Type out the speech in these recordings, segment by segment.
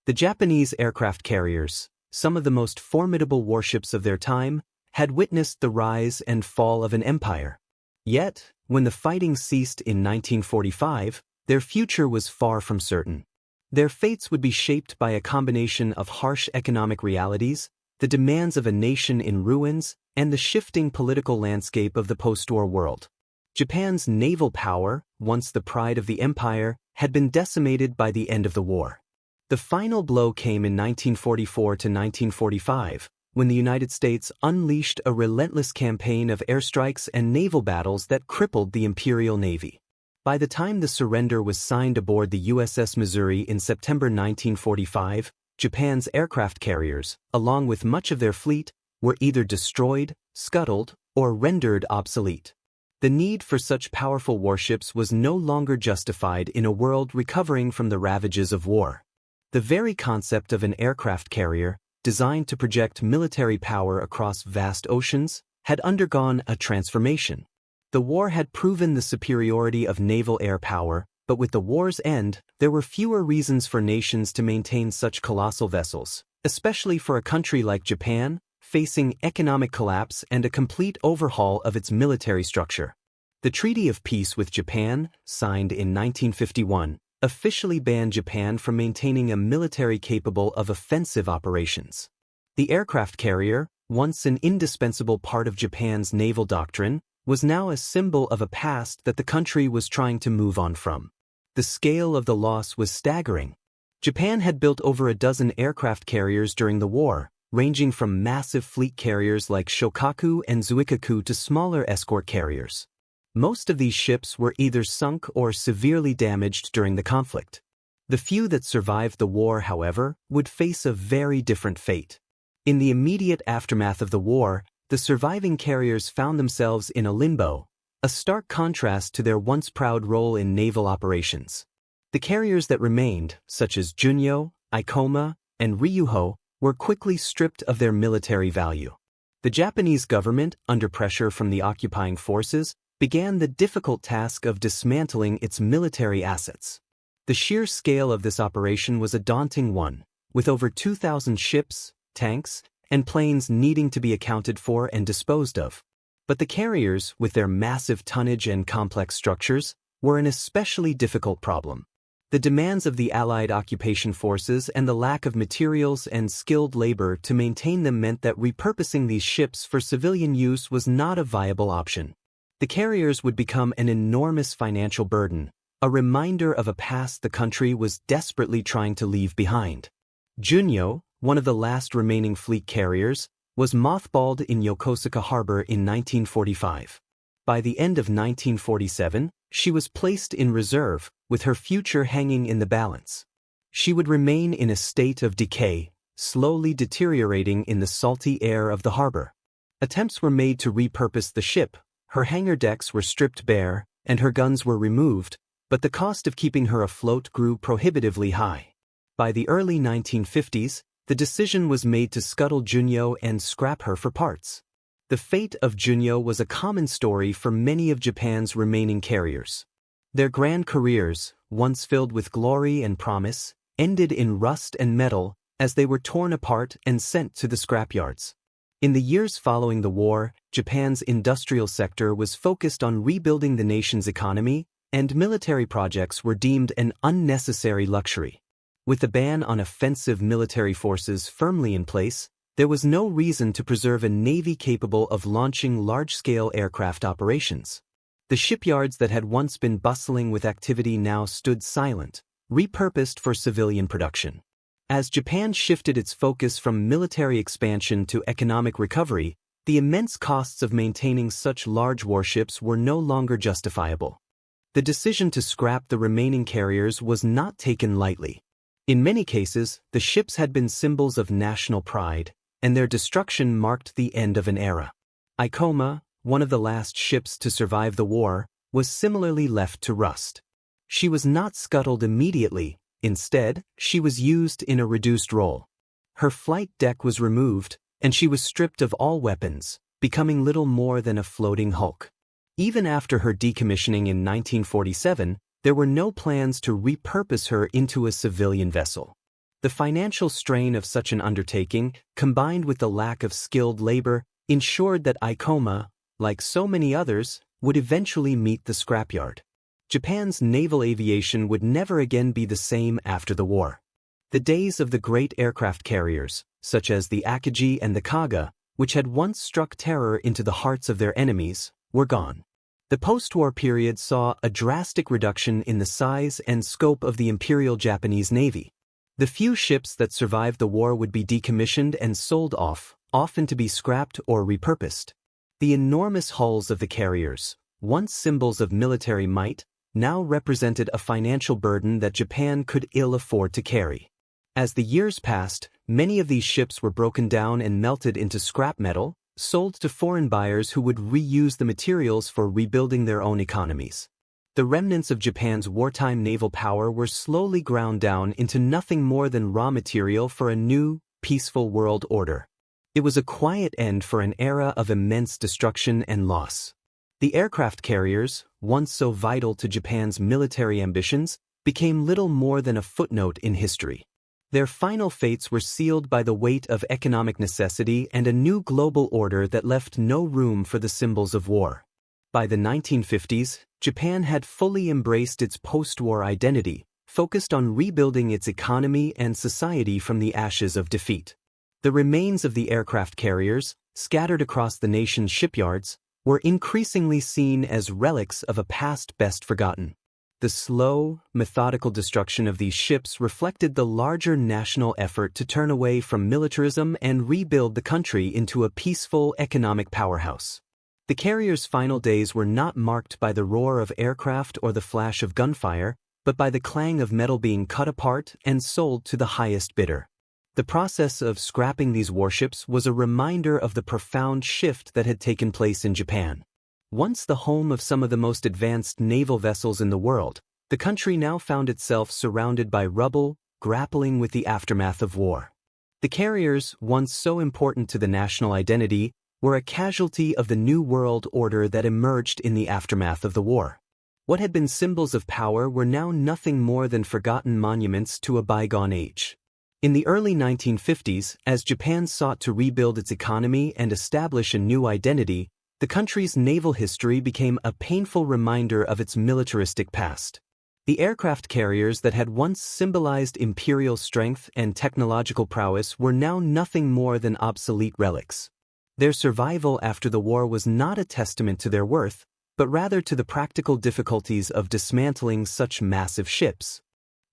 The Japanese aircraft carriers, some of the most formidable warships of their time, had witnessed the rise and fall of an empire. Yet, when the fighting ceased in 1945, their future was far from certain. Their fates would be shaped by a combination of harsh economic realities, the demands of a nation in ruins, and the shifting political landscape of the post-war world. Japan's naval power, once the pride of the empire, had been decimated by the end of the war. The final blow came in 1944 to 1945, when the United States unleashed a relentless campaign of airstrikes and naval battles that crippled the Imperial Navy. By the time the surrender was signed aboard the USS Missouri in September 1945, Japan's aircraft carriers, along with much of their fleet, were either destroyed, scuttled, or rendered obsolete. The need for such powerful warships was no longer justified in a world recovering from the ravages of war. The very concept of an aircraft carrier, designed to project military power across vast oceans, had undergone a transformation. The war had proven the superiority of naval air power, but with the war's end, there were fewer reasons for nations to maintain such colossal vessels, especially for a country like Japan, facing economic collapse and a complete overhaul of its military structure. The Treaty of Peace with Japan, signed in 1951, officially banned Japan from maintaining a military capable of offensive operations. The aircraft carrier, once an indispensable part of Japan's naval doctrine, was now a symbol of a past that the country was trying to move on from. The scale of the loss was staggering. Japan had built over a dozen aircraft carriers during the war, ranging from massive fleet carriers like Shokaku and Zuikaku to smaller escort carriers. Most of these ships were either sunk or severely damaged during the conflict. The few that survived the war, however, would face a very different fate. In the immediate aftermath of the war, the surviving carriers found themselves in a limbo, a stark contrast to their once proud role in naval operations. The carriers that remained, such as Junyo, Ikoma, and Ryuho, were quickly stripped of their military value. The Japanese government, under pressure from the occupying forces, began the difficult task of dismantling its military assets. The sheer scale of this operation was a daunting one, with over 2,000 ships, tanks, and planes needing to be accounted for and disposed of. But the carriers, with their massive tonnage and complex structures, were an especially difficult problem. The demands of the Allied occupation forces and the lack of materials and skilled labor to maintain them meant that repurposing these ships for civilian use was not a viable option. The carriers would become an enormous financial burden, a reminder of a past the country was desperately trying to leave behind. Junyo, one of the last remaining fleet carriers, was mothballed in Yokosuka Harbor in 1945. By the end of 1947, she was placed in reserve, with her future hanging in the balance. She would remain in a state of decay, slowly deteriorating in the salty air of the harbor. Attempts were made to repurpose the ship. Her hangar decks were stripped bare, and her guns were removed, but the cost of keeping her afloat grew prohibitively high. By the early 1950s, the decision was made to scuttle Junyo and scrap her for parts. The fate of Junyo was a common story for many of Japan's remaining carriers. Their grand careers, once filled with glory and promise, ended in rust and metal as they were torn apart and sent to the scrapyards. In the years following the war, Japan's industrial sector was focused on rebuilding the nation's economy, and military projects were deemed an unnecessary luxury. With the ban on offensive military forces firmly in place, there was no reason to preserve a navy capable of launching large-scale aircraft operations. The shipyards that had once been bustling with activity now stood silent, repurposed for civilian production. As Japan shifted its focus from military expansion to economic recovery, the immense costs of maintaining such large warships were no longer justifiable. The decision to scrap the remaining carriers was not taken lightly. In many cases, the ships had been symbols of national pride, and their destruction marked the end of an era. Ikoma, one of the last ships to survive the war, was similarly left to rust. She was not scuttled immediately. Instead, she was used in a reduced role. Her flight deck was removed, and she was stripped of all weapons, becoming little more than a floating hulk. Even after her decommissioning in 1947, there were no plans to repurpose her into a civilian vessel. The financial strain of such an undertaking, combined with the lack of skilled labor, ensured that Icoma, like so many others, would eventually meet the scrapyard. Japan's naval aviation would never again be the same after the war. The days of the great aircraft carriers, such as the Akagi and the Kaga, which had once struck terror into the hearts of their enemies, were gone. The post-war period saw a drastic reduction in the size and scope of the Imperial Japanese Navy. The few ships that survived the war would be decommissioned and sold off, often to be scrapped or repurposed. The enormous hulls of the carriers, once symbols of military might, now represented a financial burden that Japan could ill afford to carry. As the years passed, many of these ships were broken down and melted into scrap metal, sold to foreign buyers who would reuse the materials for rebuilding their own economies. The remnants of Japan's wartime naval power were slowly ground down into nothing more than raw material for a new, peaceful world order. It was a quiet end for an era of immense destruction and loss. The aircraft carriers, once so vital to Japan's military ambitions, became little more than a footnote in history. Their final fates were sealed by the weight of economic necessity and a new global order that left no room for the symbols of war. By the 1950s, Japan had fully embraced its post-war identity, focused on rebuilding its economy and society from the ashes of defeat. The remains of the aircraft carriers, scattered across the nation's shipyards, were increasingly seen as relics of a past best forgotten. The slow, methodical destruction of these ships reflected the larger national effort to turn away from militarism and rebuild the country into a peaceful economic powerhouse. The carriers' final days were not marked by the roar of aircraft or the flash of gunfire, but by the clang of metal being cut apart and sold to the highest bidder. The process of scrapping these warships was a reminder of the profound shift that had taken place in Japan. Once the home of some of the most advanced naval vessels in the world, the country now found itself surrounded by rubble, grappling with the aftermath of war. The carriers, once so important to the national identity, were a casualty of the new world order that emerged in the aftermath of the war. What had been symbols of power were now nothing more than forgotten monuments to a bygone age. In the early 1950s, as Japan sought to rebuild its economy and establish a new identity, the country's naval history became a painful reminder of its militaristic past. The aircraft carriers that had once symbolized imperial strength and technological prowess were now nothing more than obsolete relics. Their survival after the war was not a testament to their worth, but rather to the practical difficulties of dismantling such massive ships.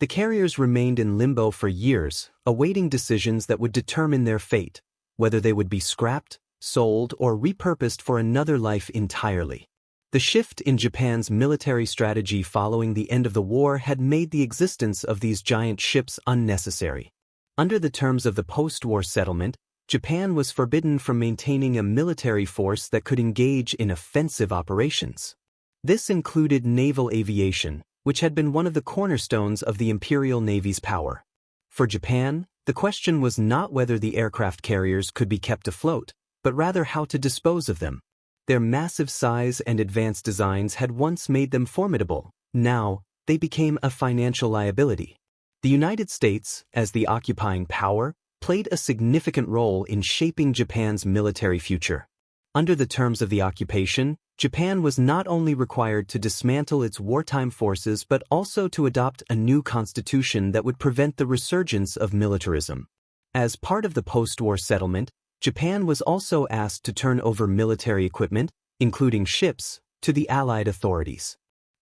The carriers remained in limbo for years, awaiting decisions that would determine their fate, whether they would be scrapped, sold, or repurposed for another life entirely. The shift in Japan's military strategy following the end of the war had made the existence of these giant ships unnecessary. Under the terms of the post-war settlement, Japan was forbidden from maintaining a military force that could engage in offensive operations. This included naval aviation, which had been one of the cornerstones of the Imperial Navy's power. For Japan, the question was not whether the aircraft carriers could be kept afloat, but rather how to dispose of them. Their massive size and advanced designs had once made them formidable. Now, they became a financial liability. The United States, as the occupying power, played a significant role in shaping Japan's military future. Under the terms of the occupation, Japan was not only required to dismantle its wartime forces but also to adopt a new constitution that would prevent the resurgence of militarism. As part of the post-war settlement, Japan was also asked to turn over military equipment, including ships, to the Allied authorities.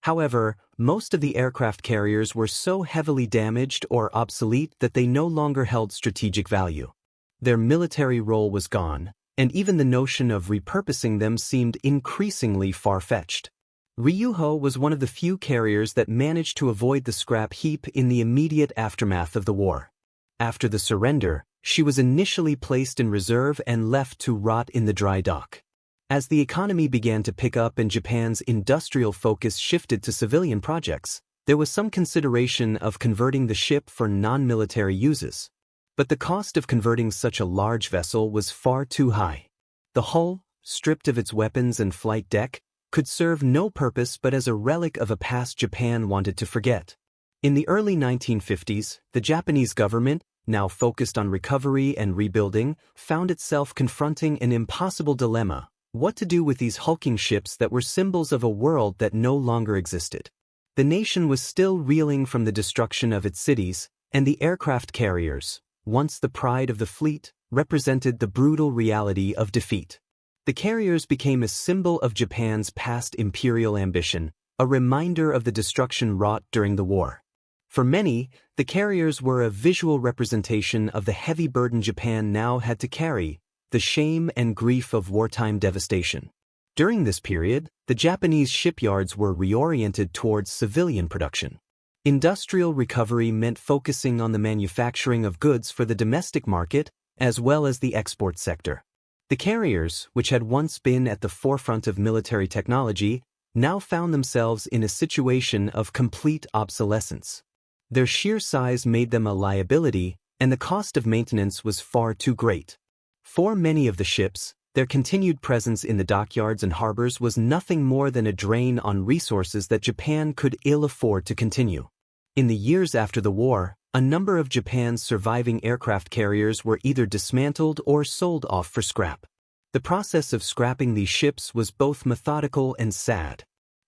However, most of the aircraft carriers were so heavily damaged or obsolete that they no longer held strategic value. Their military role was gone, and even the notion of repurposing them seemed increasingly far-fetched. Ryuho was one of the few carriers that managed to avoid the scrap heap in the immediate aftermath of the war. After the surrender, she was initially placed in reserve and left to rot in the dry dock. As the economy began to pick up and Japan's industrial focus shifted to civilian projects, there was some consideration of converting the ship for non-military uses. But the cost of converting such a large vessel was far too high. The hull, stripped of its weapons and flight deck, could serve no purpose but as a relic of a past Japan wanted to forget. In the early 1950s, the Japanese government, now focused on recovery and rebuilding, found itself confronting an impossible dilemma: what to do with these hulking ships that were symbols of a world that no longer existed. The nation was still reeling from the destruction of its cities, and the aircraft carriers, once the pride of the fleet, represented the brutal reality of defeat. The carriers became a symbol of Japan's past imperial ambition, a reminder of the destruction wrought during the war. For many, the carriers were a visual representation of the heavy burden Japan now had to carry, the shame and grief of wartime devastation. During this period, the Japanese shipyards were reoriented towards civilian production. Industrial recovery meant focusing on the manufacturing of goods for the domestic market as well as the export sector. The carriers, which had once been at the forefront of military technology, now found themselves in a situation of complete obsolescence. Their sheer size made them a liability, and the cost of maintenance was far too great. For many of the ships, their continued presence in the dockyards and harbors was nothing more than a drain on resources that Japan could ill afford to continue. In the years after the war, a number of Japan's surviving aircraft carriers were either dismantled or sold off for scrap. The process of scrapping these ships was both methodical and sad.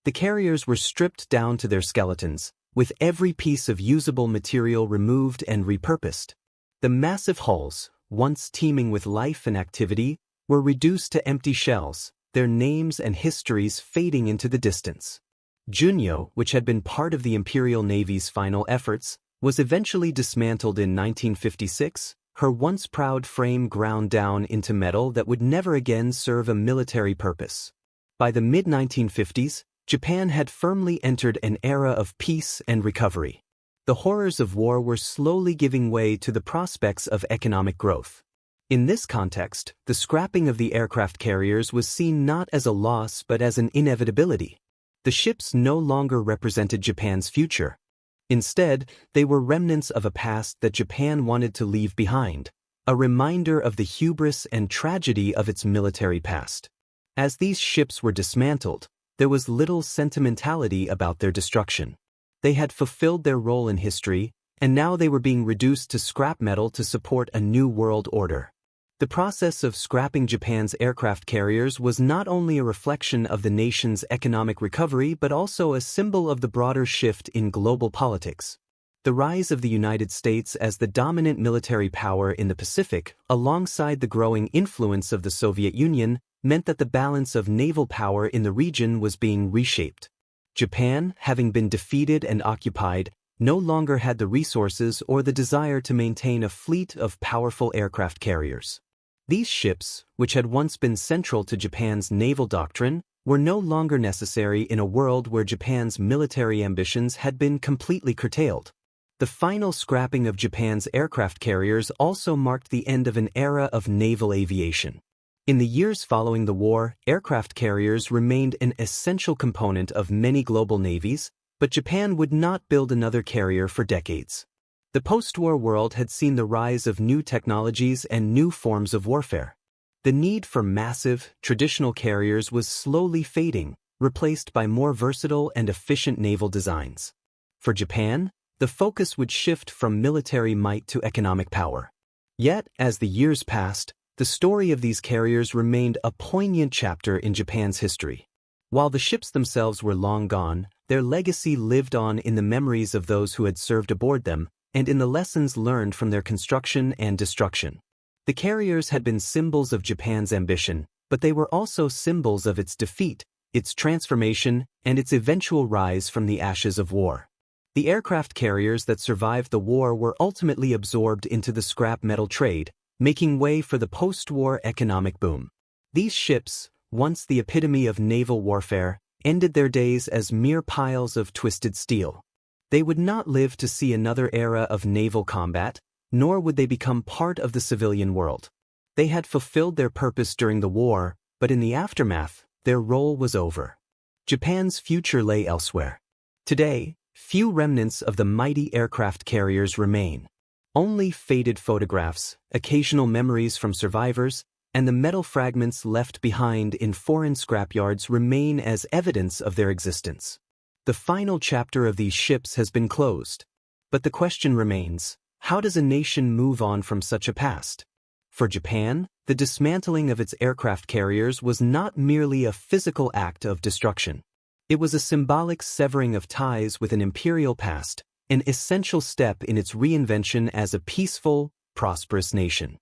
The carriers were stripped down to their skeletons, with every piece of usable material removed and repurposed. The massive hulls, once teeming with life and activity, were reduced to empty shells, their names and histories fading into the distance. Junyo, which had been part of the Imperial Navy's final efforts, was eventually dismantled in 1956, her once proud frame ground down into metal that would never again serve a military purpose. By the mid-1950s, Japan had firmly entered an era of peace and recovery. The horrors of war were slowly giving way to the prospects of economic growth. In this context, the scrapping of the aircraft carriers was seen not as a loss but as an inevitability. The ships no longer represented Japan's future. Instead, they were remnants of a past that Japan wanted to leave behind, a reminder of the hubris and tragedy of its military past. As these ships were dismantled, there was little sentimentality about their destruction. They had fulfilled their role in history, and now they were being reduced to scrap metal to support a new world order. The process of scrapping Japan's aircraft carriers was not only a reflection of the nation's economic recovery but also a symbol of the broader shift in global politics. The rise of the United States as the dominant military power in the Pacific, alongside the growing influence of the Soviet Union, meant that the balance of naval power in the region was being reshaped. Japan, having been defeated and occupied, no longer had the resources or the desire to maintain a fleet of powerful aircraft carriers. These ships, which had once been central to Japan's naval doctrine, were no longer necessary in a world where Japan's military ambitions had been completely curtailed. The final scrapping of Japan's aircraft carriers also marked the end of an era of naval aviation. In the years following the war, aircraft carriers remained an essential component of many global navies, but Japan would not build another carrier for decades. The post-war world had seen the rise of new technologies and new forms of warfare. The need for massive, traditional carriers was slowly fading, replaced by more versatile and efficient naval designs. For Japan, the focus would shift from military might to economic power. Yet, as the years passed, the story of these carriers remained a poignant chapter in Japan's history. While the ships themselves were long gone, their legacy lived on in the memories of those who had served aboard them, and in the lessons learned from their construction and destruction. The carriers had been symbols of Japan's ambition, but they were also symbols of its defeat, its transformation, and its eventual rise from the ashes of war. The aircraft carriers that survived the war were ultimately absorbed into the scrap metal trade, making way for the post-war economic boom. These ships, once the epitome of naval warfare, ended their days as mere piles of twisted steel. They would not live to see another era of naval combat, nor would they become part of the civilian world. They had fulfilled their purpose during the war, but in the aftermath, their role was over. Japan's future lay elsewhere. Today, few remnants of the mighty aircraft carriers remain. Only faded photographs, occasional memories from survivors, and the metal fragments left behind in foreign scrapyards remain as evidence of their existence. The final chapter of these ships has been closed. But the question remains, how does a nation move on from such a past? For Japan, the dismantling of its aircraft carriers was not merely a physical act of destruction. It was a symbolic severing of ties with an imperial past, an essential step in its reinvention as a peaceful, prosperous nation.